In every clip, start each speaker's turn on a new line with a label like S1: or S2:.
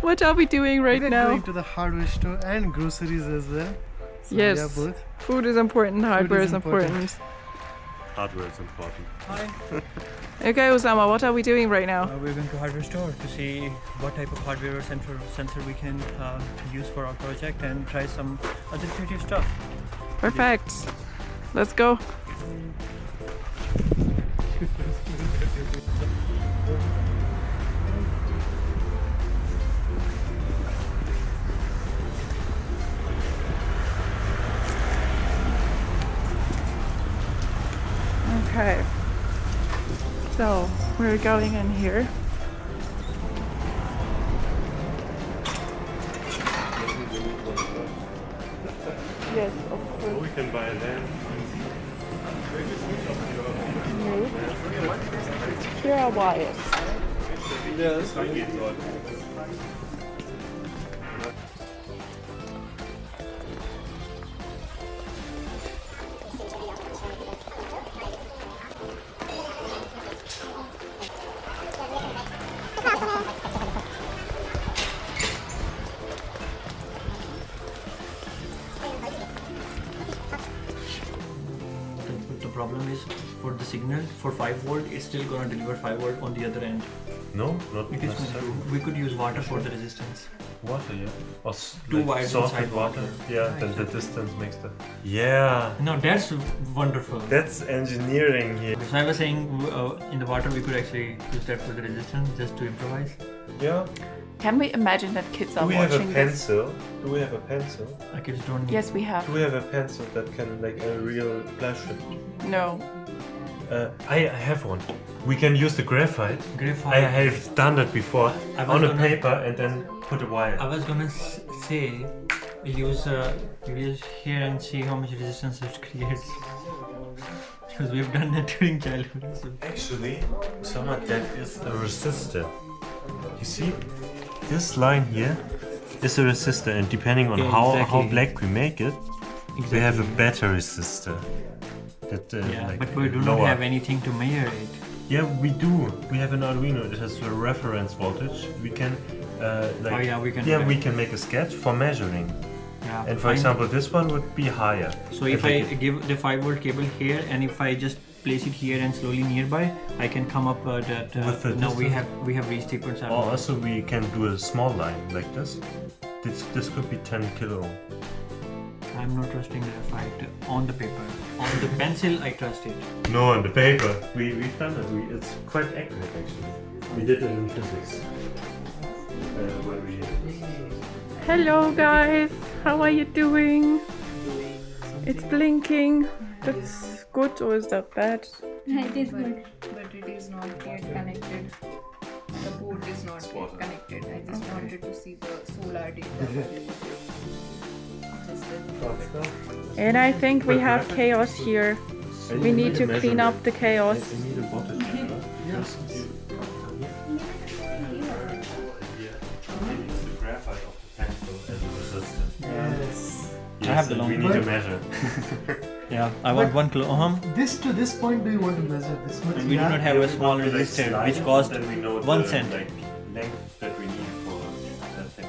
S1: What are we doing right
S2: We're
S1: now?
S2: going to the hardware store and groceries as well. So
S1: Yes.
S2: yeah, both.
S1: Food is important, hardware
S2: is
S1: is important.
S3: Hardware is important.
S4: Hi.
S1: Okay, Usama, what are we doing right now?
S4: We're going to hardware store to see what type of hardware or sensor we can use for our project and try some other creative stuff.
S1: Perfect. Let's go. Okay. So, we're going in here. Yes, of course.
S3: We can buy land.
S1: Here are wires.
S4: The problem is for the signal for 5 volt, it's still gonna deliver 5 volt on the other end.
S3: No, not
S4: It is
S3: necessarily.
S4: we could use water for the resistance.
S3: Water, yeah. Or
S4: Two
S3: like
S4: wires
S3: salted
S4: inside water.
S3: Yeah, then the distance makes the. Yeah.
S4: No, that's wonderful.
S3: That's engineering here.
S4: So I was saying in the water we could actually use that for the resistance just to improvise.
S3: Yeah.
S1: Can we imagine that kids are
S3: Do we have a
S1: watching this?
S3: pencil? Do we have a pencil?
S4: Like kids don't need.
S1: Yes, we have.
S3: Do we have a pencil that can like a real plastic?
S1: No.
S3: I have one. We can use the graphite.
S4: Graphite.
S3: I have done that before
S4: I was
S3: on a
S4: gonna-
S3: paper and then put a wire.
S4: I was gonna say use here and see how much resistance it creates because we've done that during childhood. So.
S3: Actually, some of that is a resistor. You see, this line here is a resistor, and depending on
S4: Yeah,
S3: how
S4: exactly.
S3: black we make it, we have a better resistor. That,
S4: Yeah,
S3: like,
S4: but we do not
S3: lower.
S4: have anything to measure it.
S3: Yeah, we do. We have an Arduino. It has a reference voltage. We can, like,
S4: Oh yeah, we can.
S3: yeah,
S4: do
S3: we
S4: that.
S3: can make a sketch for measuring.
S4: Yeah,
S3: And for
S4: fine.
S3: example, this one would be higher.
S4: So if I give the 5 volt cable here, and if I just place it here and slowly nearby, I can come up that.
S3: With the
S4: now we
S3: distance?
S4: have reached 3.7.
S3: Oh, also we can do a small line like this. This could be 10 kilo ohm.
S4: I'm not trusting graphite on the paper. On the pencil, I trust it.
S3: No, on the paper. We've done it. It's quite accurate actually. We did it in physics. When we
S1: Hello guys, how are you doing? It's blinking. That's good or is that bad?
S5: It is good, but it is not yet connected. The board is not yet connected. I just wanted to see the solar data.
S1: And I think we have chaos here. We need to clean up the chaos.
S3: I need a voltage meter. Yes. Use the graphite of the pencil as a resistor.
S2: Yes.
S3: Yes,
S4: I have the long
S3: we need
S2: one.
S3: to measure.
S4: Yeah, I want 1 kilo ohm.
S2: This to this point, do you want to measure this much?
S4: And we do not have a small resistor which cost 1 cent.
S3: Like length that we need for that thing.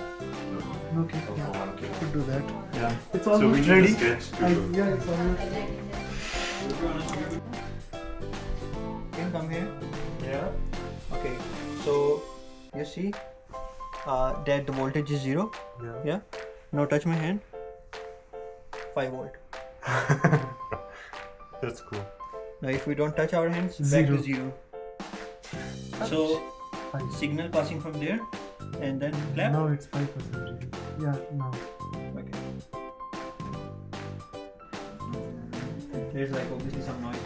S2: Okay, yeah, could do that.
S4: Yeah.
S2: It's
S3: So we
S2: almost
S3: need a
S2: ready.
S3: sketch to do.
S2: Yeah, it's almost.
S4: Can come here.
S3: Yeah.
S4: Okay, so you see that the voltage is 0. Yeah. Now touch my hand. 5 volt.
S3: That's cool.
S4: Now if we don't touch our hands, back to 0. So
S2: Fine.
S4: signal passing from there and then clap.
S2: Now it's 5%. Yeah, now.
S4: Okay. There's like obviously some noise.